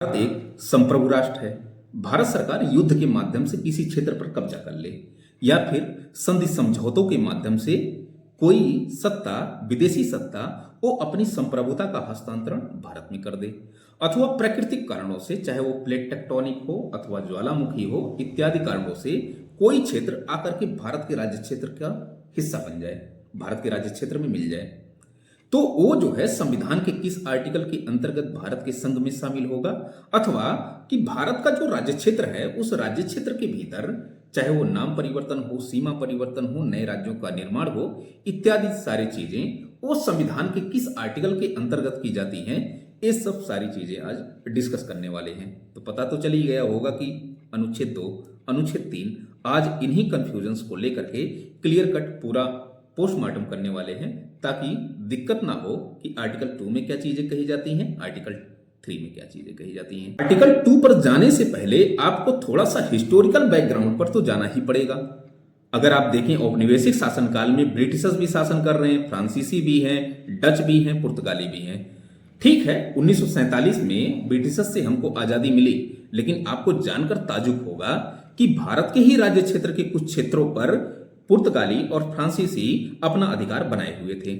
भारत एक संप्रभु राष्ट्र है। भारत सरकार युद्ध के माध्यम से किसी क्षेत्र पर कब्जा कर ले या फिर संधि समझौतों के माध्यम से कोई सत्ता, विदेशी सत्ता, वो अपनी संप्रभुता का हस्तांतरण भारत में कर दे, अथवा प्राकृतिक कारणों से, चाहे वो प्लेट टेक्टोनिक हो अथवा ज्वालामुखी हो इत्यादि कारणों से कोई क्षेत्र आकर के भारत के राज्य क्षेत्र का हिस्सा बन जाए, भारत के राज्य क्षेत्र में मिल जाए, तो वो जो है संविधान के किस आर्टिकल के अंतर्गत भारत के संघ में शामिल होगा, अथवा कि भारत का जो राज्य क्षेत्र है उस राज्य क्षेत्र के भीतर चाहे वो नाम परिवर्तन हो, सीमा परिवर्तन हो, नए राज्यों का निर्माण हो, इत्यादि सारी चीजें वो संविधान के किस आर्टिकल के अंतर्गत की जाती हैं, ये सब सारी चीजें आज डिस्कस करने वाले हैं। तो पता तो चल ही गया होगा कि अनुच्छेद 2, अनुच्छेद 3 आज इन्हीं कंफ्यूजन्स को लेकर के क्लियर कट पूरा पोस्टमार्टम करने वाले हैं, ताकि दिक्कत ना हो कि आर्टिकल 2 में क्या चीजें कही जाती हैं, आर्टिकल 3 में क्या चीजें कही जाती हैं। आर्टिकल 2 पर जाने से पहले आपको थोड़ा सा हिस्टोरिकल बैकग्राउंड पर तो जाना ही पड़ेगा। अगर आप देखें औपनिवेशिक शासनकाल में ब्रिटिशर्स भी शासन कर रहे हैं, फ्रांसीसी भी हैं, डच भी हैं, पुर्तगाली भी हैं। ठीक है, 1947 में ब्रिटिशर्स से हमको आजादी मिली, लेकिन आपको जानकर ताजुब होगा कि भारत के ही राज्य क्षेत्र के कुछ क्षेत्रों पर पुर्तगाली और फ्रांसीसी अपना अधिकार बनाए हुए थे।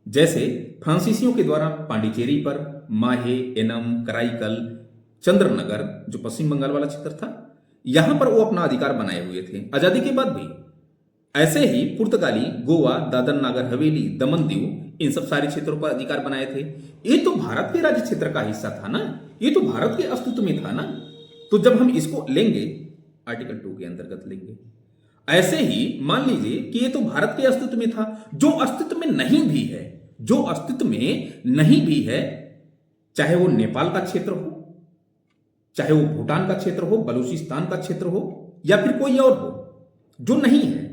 जैसे फ्रांसीसियों के द्वारा पांडिचेरी पर, माहे, एनम, कराईकल, चंद्रनगर जो पश्चिम बंगाल वाला क्षेत्र था, यहां पर वो अपना अधिकार बनाए हुए थे आजादी के बाद भी। ऐसे ही पुर्तगाली गोवा, दादर नागर हवेली, दमन दीव, इन सब सारे क्षेत्रों पर अधिकार बनाए थे। ये तो भारत के राज्य क्षेत्र का हिस्सा था ना, ये तो भारत के अस्तित्व में था ना। तो जब हम इसको लेंगे आर्टिकल 2 के अंतर्गत लेंगे, ऐसे ही मान लीजिए कि ये तो भारत के अस्तित्व में था, जो अस्तित्व में नहीं भी है, जो अस्तित्व में नहीं भी है, चाहे वो नेपाल का क्षेत्र हो, चाहे वो भूटान का क्षेत्र हो, बलूचिस्तान का क्षेत्र हो, या फिर कोई और हो जो नहीं है।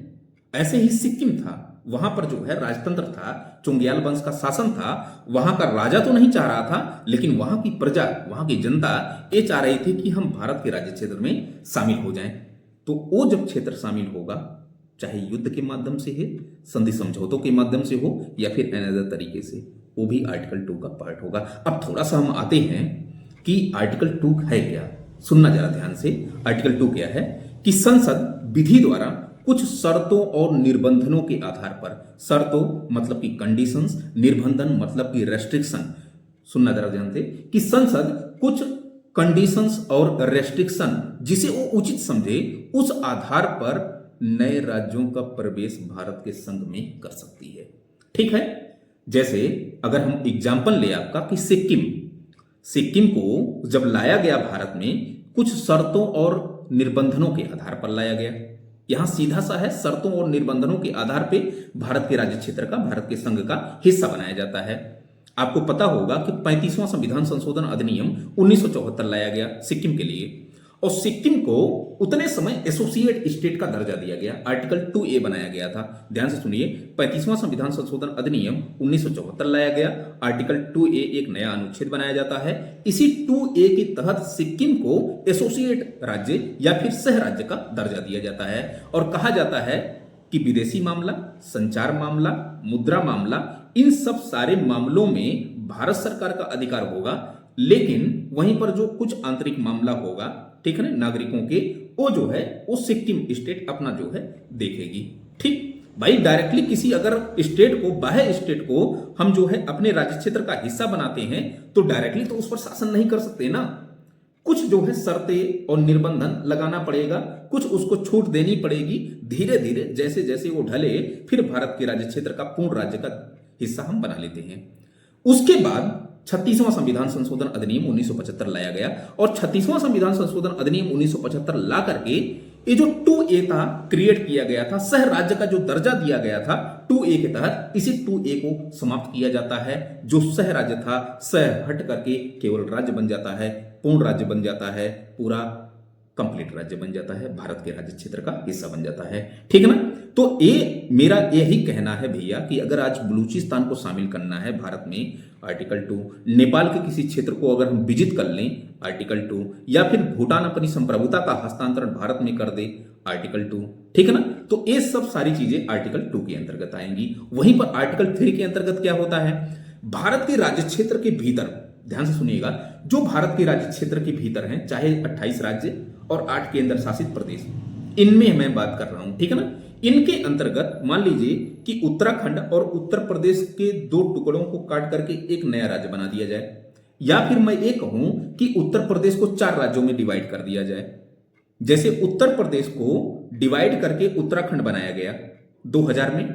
ऐसे ही सिक्किम था, वहां पर जो है राजतंत्र था, चुंग्याल वंश का शासन था, वहां का राजा तो नहीं चाह रहा था, लेकिन वहां की प्रजा, वहां की जनता ये चाह रही थी कि हम भारत के राज्य क्षेत्र में शामिल हो जाएं। तो वो जब क्षेत्र शामिल होगा, चाहे युद्ध के माध्यम से है, संधि समझौतों के माध्यम से हो, या फिर अनदर तरीके से, वो भी आर्टिकल 2 का पार्ट होगा। अब थोड़ा सा हम आते हैं कि आर्टिकल 2 है क्या। सुनना जरा ध्यान से। आर्टिकल 2 क्या है कि संसद विधि द्वारा कुछ शर्तों और निर्बंधनों के आधार पर, शर्तों मतलब कि कंडीशंस, निर्बंधन मतलब कि रेस्ट्रिक्शन, सुनना जरा ध्यान से, कि संसद कुछ कंडीशंस और रेस्ट्रिक्शन जिसे वो उचित समझे, उस आधार पर नए राज्यों का प्रवेश भारत के संघ में कर सकती है। ठीक है, जैसे अगर हम एग्जाम्पल ले आपका कि सिक्किम को जब लाया गया भारत में, कुछ शर्तों और निर्बंधनों के आधार पर लाया गया। यहां सीधा सा है, शर्तों और निर्बंधनों के आधार पे भारत के राज्य क्षेत्र का, भारत के संघ का हिस्सा बनाया जाता है। आपको पता होगा कि 35वां संविधान संशोधन अधिनियम 1974 लाया गया सिक्किम के लिए, और सिक्किम को उतने समय एसोसिएट स्टेट का दर्जा दिया गया, आर्टिकल 2A बनाया गया था। ध्यान से सुनिए, 35वां संविधान संशोधन अधिनियम 1974 लाया गया, आर्टिकल 2A एक नया अनुच्छेद बनाया जाता है। इसी 2A के तहत सिक्किम को एसोसिएट राज्य या फिर सह राज्य का दर्जा दिया जाता है, और कहा जाता है कि विदेशी मामला, संचार मामला, मुद्रा मामला, इन सब सारे मामलों में भारत सरकार का अधिकार होगा, लेकिन वहीं पर जो कुछ आंतरिक मामला होगा, ठीक है ना, नागरिकों के, वो जो है वो सिक्किम स्टेट अपना जो है देखेगी। ठीक भाई, डायरेक्टली किसी अगर स्टेट को, बाह्य स्टेट को हम जो है अपने राज्य क्षेत्र का हिस्सा बनाते हैं, तो डायरेक्टली तो उस पर शासन नहीं कर सकते ना। कुछ जो है शर्तें और निर्बंधन लगाना पड़ेगा, कुछ उसको छूट देनी पड़ेगी। धीरे धीरे जैसे जैसे वो ढले, फिर भारत के राज्य क्षेत्र का पूर्ण राज्य का हिस्सा हम बना लेते हैं। उसके बाद 36वां संविधान संशोधन अधिनियम 1975 लाया गया, और 36वां संविधान संशोधन अधिनियम 1975 ला करके ये जो 2A था क्रिएट किया गया था, सह राज्य का जो दर्जा दिया गया था 2A के तहत, इसी 2A को समाप्त किया जाता है। जो सह राज्य था, सह हट करके केवल राज्य बन जाता है, पूर्ण राज्य बन जाता है, पूरा कंप्लीट राज्य बन जाता है, भारत के राज्य क्षेत्र का हिस्सा बन जाता है। ठीक है ना। तो ये मेरा यही कहना है भैया कि अगर आज बलूचिस्तान को शामिल करना है भारत में, आर्टिकल 2, नेपाल के किसी क्षेत्र को अगर हम विजिट कर लें, आर्टिकल 2, या फिर भूटान अपनी संप्रभुता का हस्तांतरण भारत में कर दे, आर्टिकल 2, ठीक है ना। तो ये सब सारी चीजें आर्टिकल 2 के अंतर्गत आएंगी। वहीं पर आर्टिकल 3 के अंतर्गत क्या होता है, भारत के राज्य क्षेत्र के भीतर ध्यान से सुनिएगा, जो भारत के राज्य क्षेत्र के भीतर हैं, चाहे 28 राज्य और 8 केंद्र शासित प्रदेश, इनमें मैं बात कर रहा हूं, ठीक है ना। इनके अंतर्गत मान लीजिए कि उत्तराखंड और उत्तर प्रदेश के 2 टुकड़ों को काट करके एक नया राज्य बना दिया जाए, या फिर मैं ये कहूं कि उत्तर प्रदेश को 4 राज्यों में डिवाइड कर दिया जाए। जैसे उत्तर प्रदेश को डिवाइड करके उत्तराखंड बनाया गया 2000 में,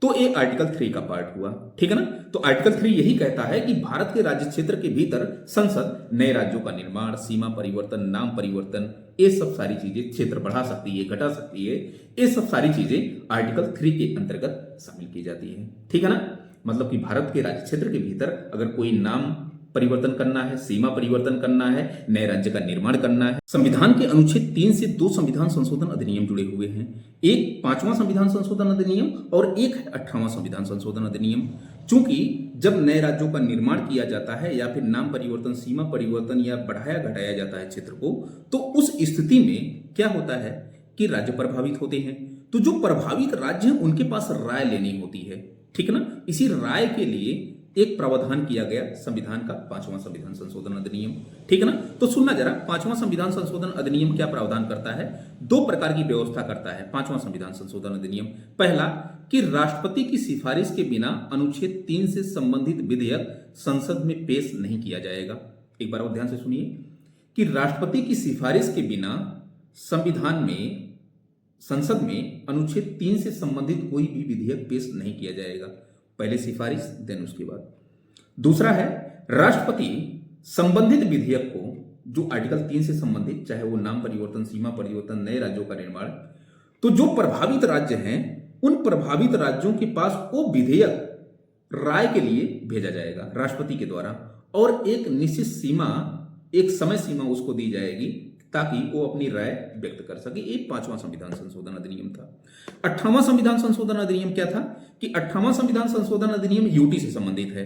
तो ये आर्टिकल 3 का पार्ट हुआ, ठीक है ना। तो आर्टिकल 3 यही कहता है कि भारत के राज्य क्षेत्र के भीतर संसद नए राज्यों का निर्माण, सीमा परिवर्तन, नाम परिवर्तन, ये सब सारी चीजें क्षेत्र बढ़ा सकती है, घटा सकती है, ये सब सारी चीजें आर्टिकल 3 के अंतर्गत शामिल की जाती है, ठीक है ना। मतलब कि भारत के राज्य क्षेत्र के भीतर अगर कोई नाम परिवर्तन करना है, सीमा परिवर्तन करना है, नए राज्य का निर्माण करना है। संविधान के अनुच्छेद 3 से 2 संविधान संशोधन अधिनियम जुड़े हुए हैं। एक 5वां संविधान संशोधन अधिनियम और एक 18वां संविधान संशोधन अधिनियम। चूंकि जब नए राज्यों का निर्माण किया जाता है या फिर नाम परिवर्तन, सीमा परिवर्तन या बढ़ाया घटाया जाता है क्षेत्र को, तो उस स्थिति में क्या होता है कि राज्य प्रभावित होते हैं। तो जो प्रभावित राज्य हैं उनके पास राय लेनी होती है, ठीक है ना। इसी राय के लिए एक प्रावधान किया गया संविधान का 5वां संविधान संशोधन अधिनियम, ठीक है ना। तो सुनना जरा, 5वां संविधान संशोधन अधिनियम क्या प्रावधान करता है? 2 प्रकार की व्यवस्था करता है 5वां संविधान संशोधन अधिनियम। पहला कि राष्ट्रपति की सिफारिश के बिना अनुच्छेद 3 से संबंधित विधेयक संसद में पेश नहीं किया जाएगा। एक बार और ध्यान से सुनिए कि राष्ट्रपति की सिफारिश के बिना संविधान में, संसद में अनुच्छेद 3 से संबंधित कोई भी विधेयक पेश नहीं किया जाएगा। पहले सिफारिश, देन उसके बाद। दूसरा है राष्ट्रपति संबंधित विधेयक को, जो आर्टिकल 3 से संबंधित, चाहे वो नाम परिवर्तन, सीमा परिवर्तन, नए राज्यों का निर्माण, तो जो प्रभावित राज्य हैं उन प्रभावित राज्यों के पास वो विधेयक राय के लिए भेजा जाएगा राष्ट्रपति के द्वारा, और एक निश्चित सीमा, एक समय सीमा उसको दी जाएगी ताकि वो अपनी राय व्यक्त कर सके। ये 5वां संविधान संशोधन अधिनियम था। 18वां संविधान संशोधन अधिनियम क्या था कि 18वां संविधान संशोधन अधिनियम यूटी से संबंधित है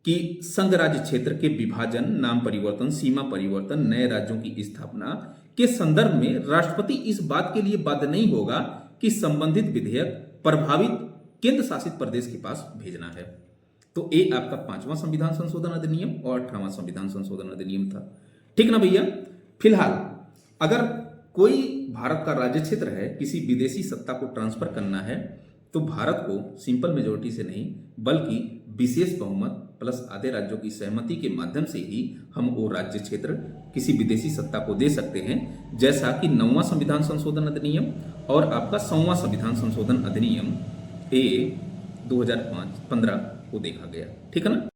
कि संघ राज्य क्षेत्र के विभाजन, नाम परिवर्तन, सीमा परिवर्तन, नए राज्यों की स्थापना के संदर्भ में राष्ट्रपति इस बात के लिए बाध्य नहीं होगा कि संबंधित विधेयक प्रभावित केंद्र शासित प्रदेश के पास भेजना है। तो ये आपका 5वां संविधान संशोधन अधिनियम और 18वां संविधान संशोधन अधिनियम था, ठीक ना भैया। फिलहाल अगर कोई भारत का राज्य क्षेत्र है, किसी विदेशी सत्ता को ट्रांसफर करना है, तो भारत को सिंपल मेजोरिटी से नहीं बल्कि विशेष बहुमत प्लस आधे राज्यों की सहमति के माध्यम से ही हम वो राज्य क्षेत्र किसी विदेशी सत्ता को दे सकते हैं, जैसा कि 9वां संविधान संशोधन अधिनियम और आपका 100वां संविधान संशोधन अधिनियम 2015 को देखा गया, ठीक है ना।